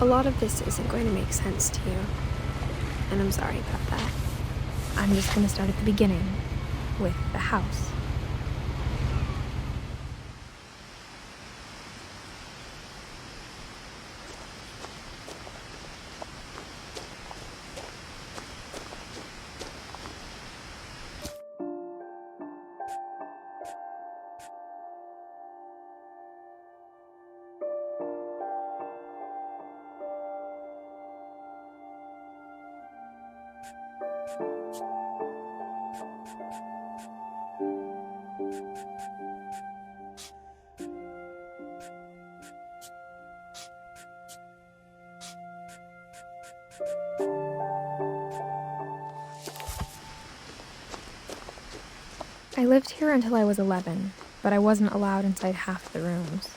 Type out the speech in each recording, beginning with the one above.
lot of this isn't going to make sense to you, and I'm sorry about that. I'm just going to start at the beginning, with the house. I lived here until I was 11, but I wasn't allowed inside half the rooms.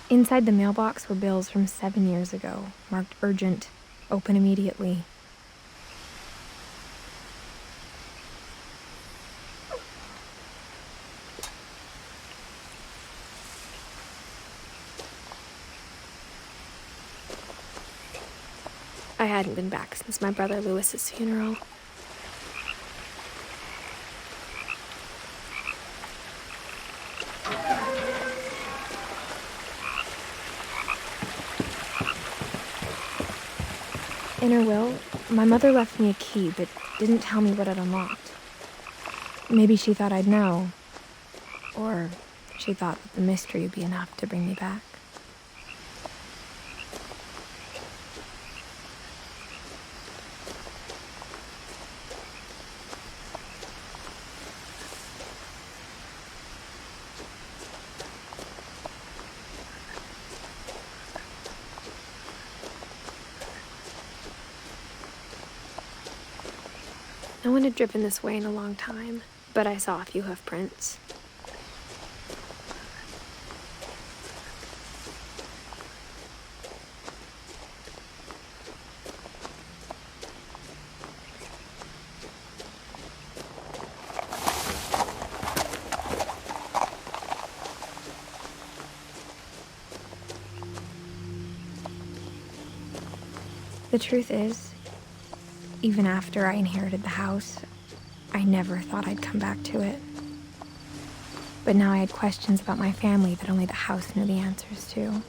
Inside the mailbox were bills from 7 years ago, marked urgent, open immediately. I hadn't been back since my brother Lewis's funeral. In her will, my mother left me a key, but didn't tell me what it unlocked. Maybe she thought I'd know, or she thought that the mystery would be enough to bring me back. No one had driven this way in a long time, but I saw a few hoof prints. The truth is, even after I inherited the house, I never thought I'd come back to it. But now I had questions about my family that only the house knew the answers to.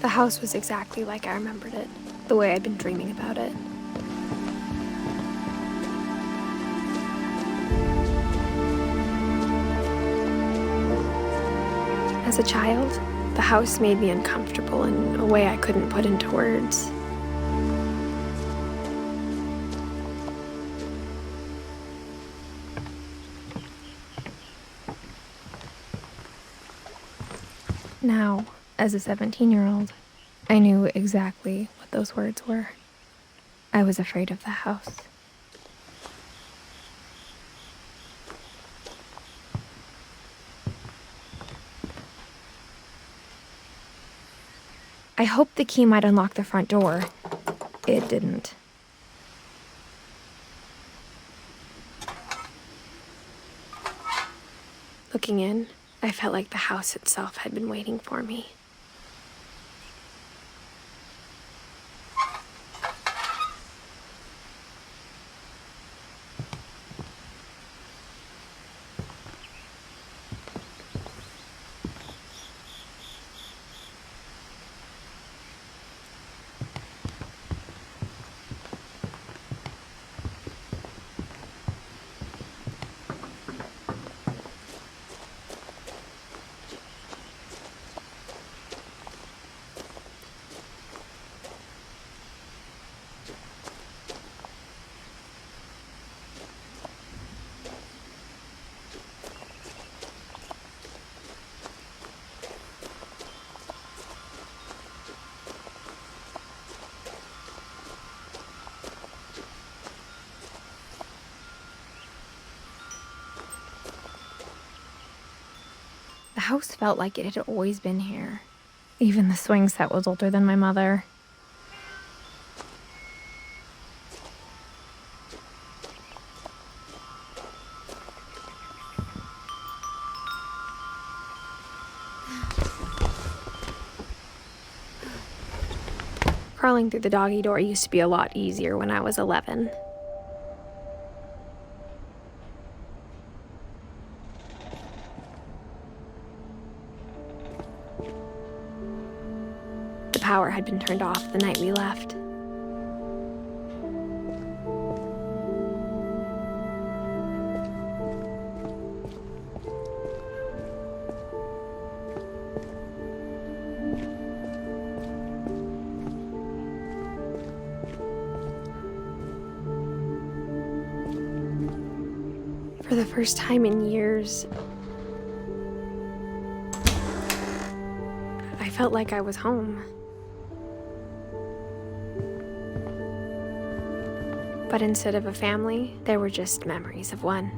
The house was exactly like I remembered it, the way I'd been dreaming about it. As a child, the house made me uncomfortable in a way I couldn't put into words. Now, as a 17-year-old, I knew exactly what those words were. I was afraid of the house. I hoped the key might unlock the front door. It didn't. Looking in, I felt like the house itself had been waiting for me. The house felt like it had always been here. Even the swing set was older than my mother. Crawling through the doggy door used to be a lot easier when I was 11. The power had been turned off the night we left. For the first time in years, I felt like I was home. But instead of a family, there were just memories of one.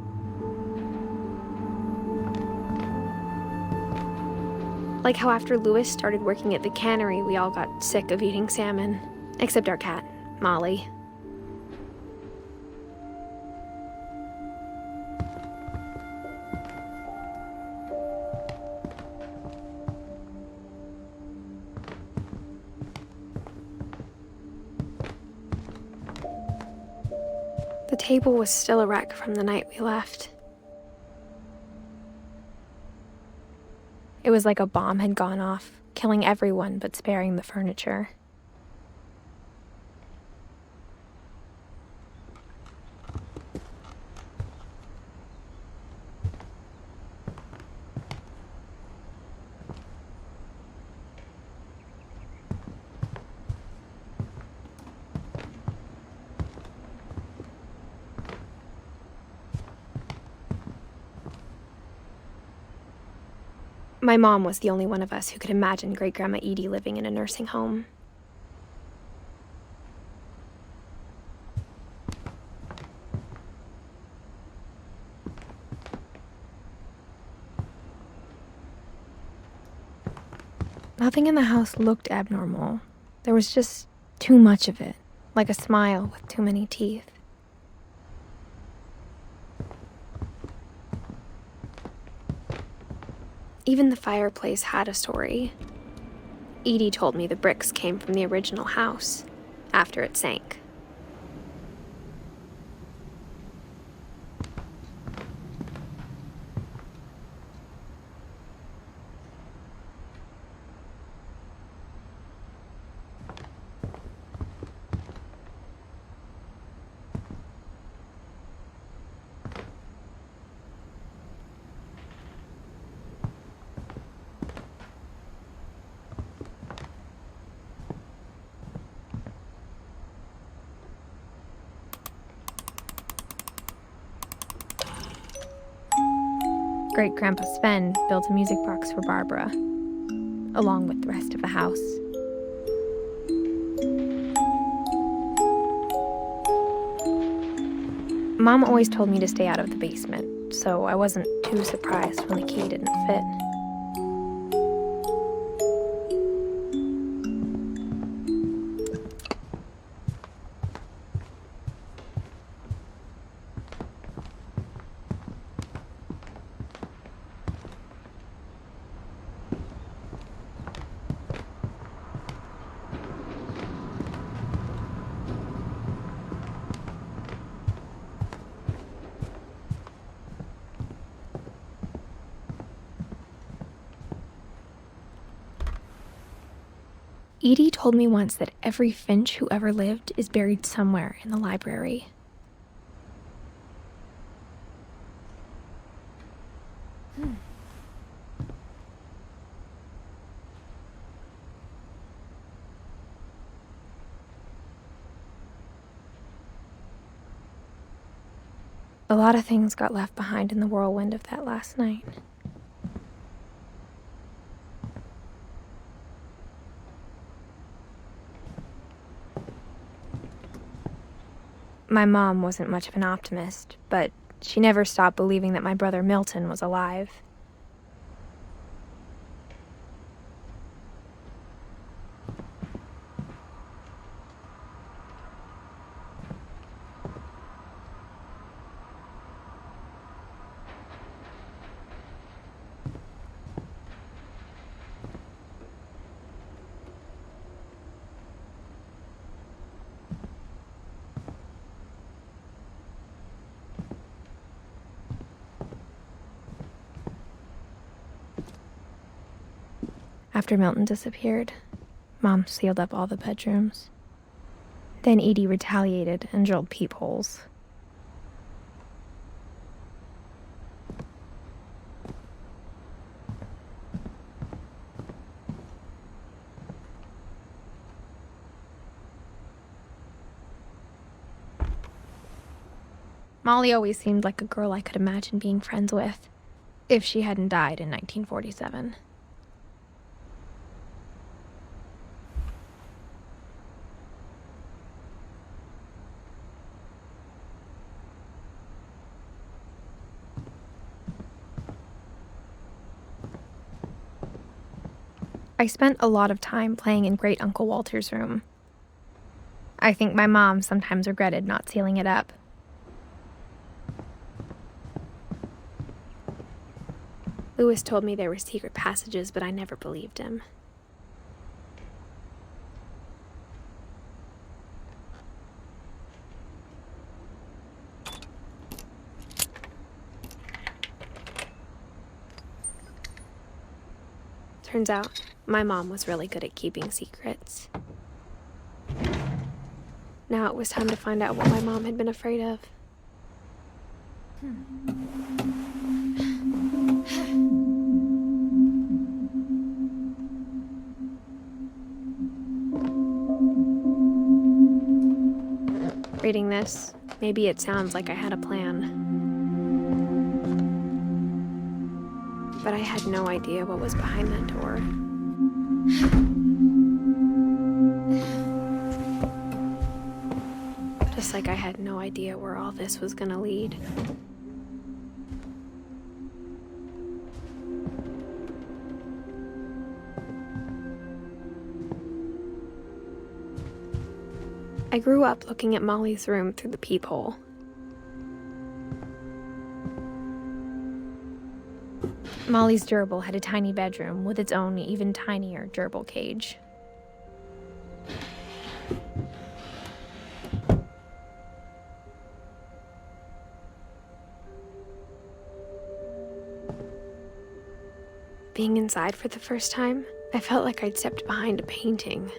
Like how after Louis started working at the cannery, we all got sick of eating salmon. Except our cat, Molly. The table was still a wreck from the night we left. It was like a bomb had gone off, killing everyone but sparing the furniture. My mom was the only one of us who could imagine Great-Grandma Edie living in a nursing home. Nothing in the house looked abnormal. There was just too much of it, like a smile with too many teeth. Even the fireplace had a story. Edie told me the bricks came from the original house, after it sank. Great-Grandpa Sven built a music box for Barbara, along with the rest of the house. Mom always told me to stay out of the basement, so I wasn't too surprised when the key didn't fit. Edie told me once that every Finch who ever lived is buried somewhere in the library. A lot of things got left behind in the whirlwind of that last night. My mom wasn't much of an optimist, but she never stopped believing that my brother Milton was alive. After Milton disappeared, Mom sealed up all the bedrooms. Then Edie retaliated and drilled peepholes. Molly always seemed like a girl I could imagine being friends with, if she hadn't died in 1947. I spent a lot of time playing in Great Uncle Walter's room. I think my mom sometimes regretted not sealing it up. Lewis told me there were secret passages, but I never believed him. Turns out, my mom was really good at keeping secrets. Now it was time to find out what my mom had been afraid of. Reading this, maybe it sounds like I had a plan. But I had no idea what was behind that door. Just like I had no idea where all this was gonna lead. I grew up looking at Molly's room through the peephole. Molly's gerbil had a tiny bedroom with its own even tinier gerbil cage. Being inside for the first time, I felt like I'd stepped behind a painting.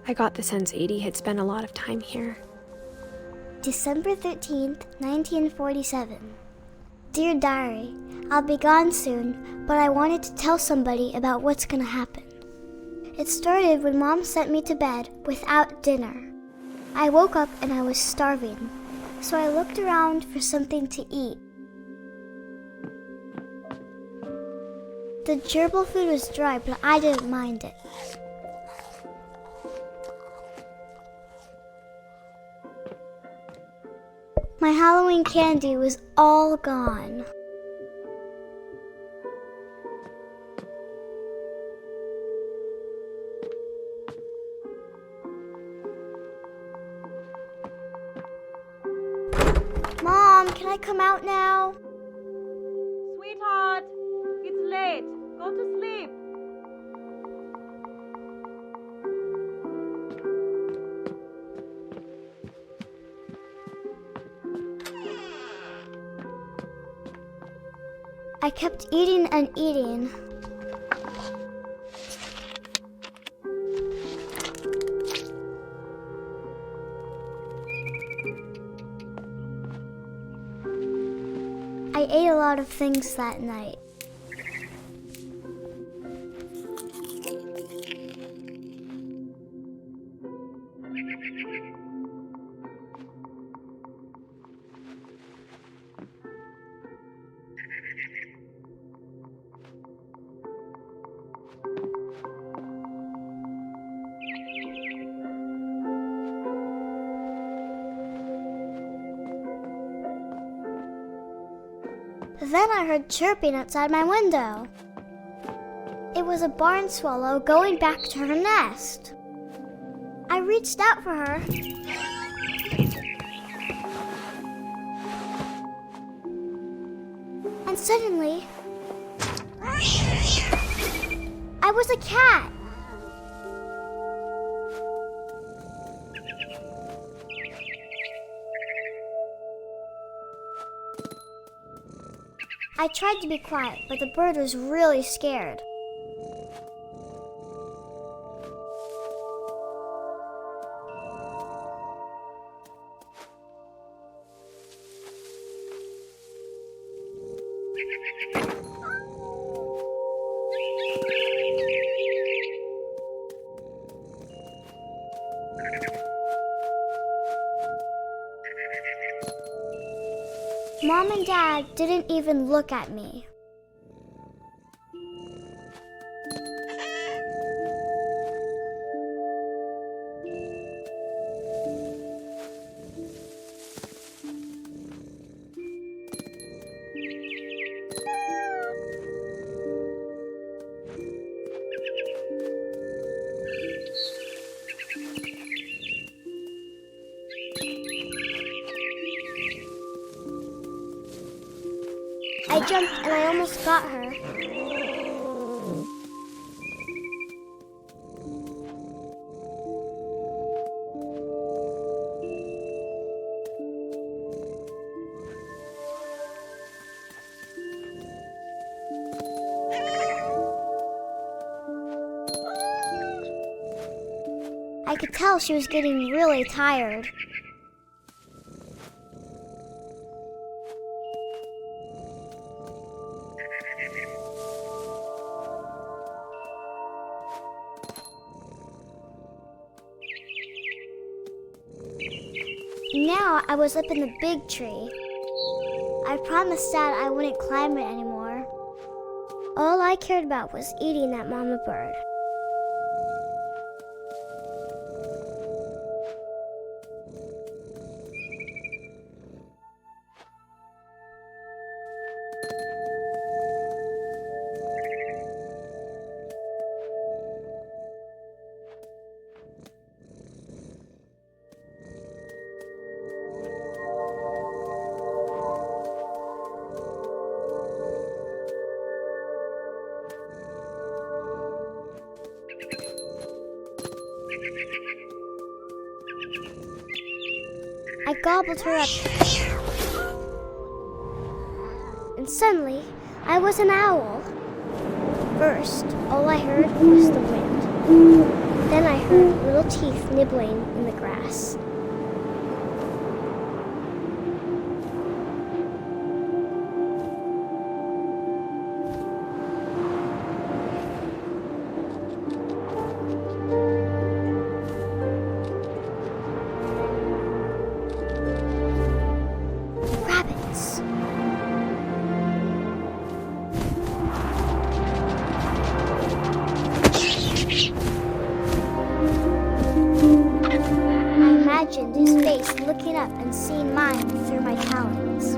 I got the sense Edie had spent a lot of time here. December 13th, 1947. Dear Diary, I'll be gone soon, but I wanted to tell somebody about what's gonna happen. It started when Mom sent me to bed without dinner. I woke up and I was starving, so I looked around for something to eat. The gerbil food was dry, but I didn't mind it. My Halloween candy was all gone. Mom, can I come out now? Sweetheart, it's late. Go to sleep. I kept eating and eating. I ate a lot of things that night. Then I heard chirping outside my window. It was a barn swallow going back to her nest. I reached out for her, then suddenly, I was a cat. I tried to be quiet, but the bird was really scared. Mom and Dad didn't even look at me. I jumped and I almost got her. I could tell she was getting really tired. Now I was up in the big tree. I promised Dad I wouldn't climb it anymore. All I cared about was eating that mama bird. I gobbled her up. And suddenly, I was an owl. First, all I heard was the wind. Then I heard little teeth nibbling in the grass. Rabbits. I imagined his face looking up and seeing mine through my talons.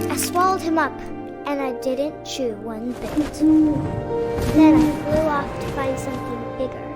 I swallowed him up, and I didn't chew one bit. Then I flew off to find something bigger.